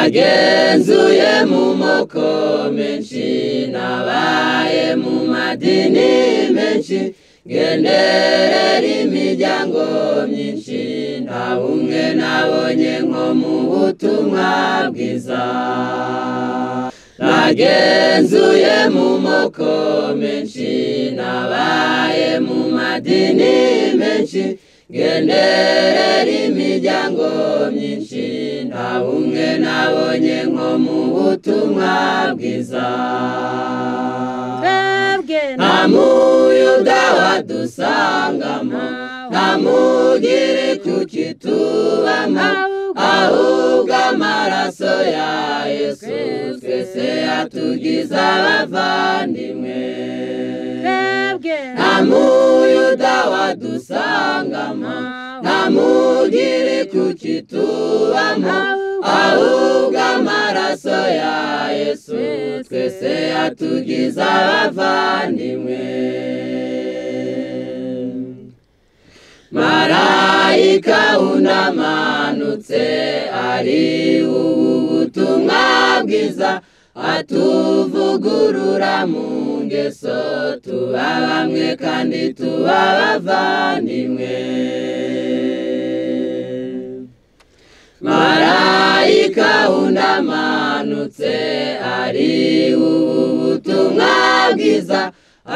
nagenzuye mu moko menshi nabaye mu madini menshi genderera imiryango myinshi nta bumwe nabonye nko mu butumwa bwiza nagenzuye mu moko menshi nabaye mu madini menshi genderera imiryango myinshi nta bumwe nabonye nko mu butumwa bwiza nta muyuda wadusangamo nta mugiriki ukitubamo ahubwo amaraso ya Yesu twese yatugize abavandimwe nta muyuda wadusangamo nta mugiriki ukitubamo ahubwo amaraso ya Yesu twese yatugize abavandimwe marayika unamanutse ari ubutumwa bwiza atuvugurura mu ngeso tuba bamwe kandi tuba abavandimwe marayika unamanutse ari ubutumwa bwiza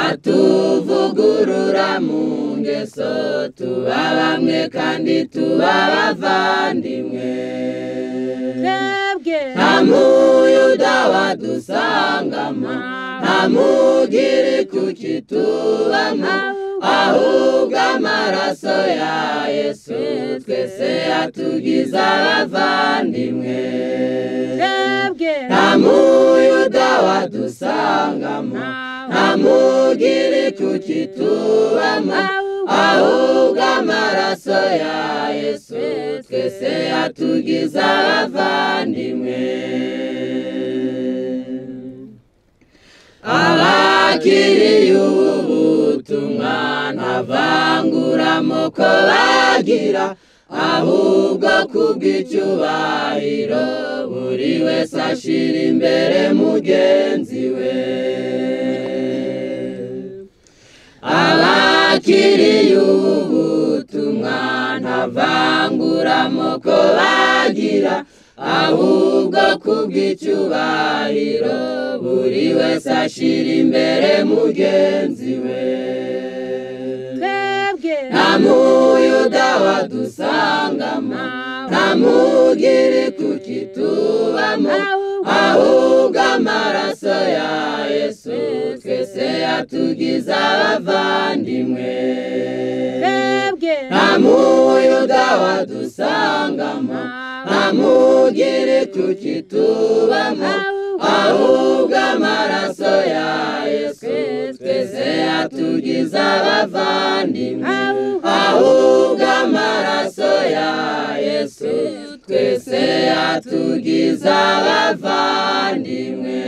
atuvugurura mu ngeso tuba bamwe kandi tuba abavandimwe nta muyuda wadusangamo nta mugiriki ukitubamo ahubwo amaraso ya Yesu twese yatugize abavandimwe nta muyuda wadusangamo nta mugiriki ukitubamo ahubwo amaraso ya Yesu twese yatugize abavandimwe abakiriye ubutumwa nta vanguramoko bagira ahubwo kubw'icyubahiro buri wese ashira imbere mugenzi we abakiriye ubutumwa nta vanguramoko bagira ahubwo kubw'icyubahiro buri wese ashira imbere mugenzi we nta muyuda wadusangamo nta mugiriki ukitubamo ahubwo amaraso ya Yesu twese yatugize abavandimwe nta muyuda wadusangamo nta mugiriki ukitubamo ahubwo amaraso ya Yesu twese yatugize abavandimwe ahubwo amaraso ya Yesu twese yatugize abavandimwe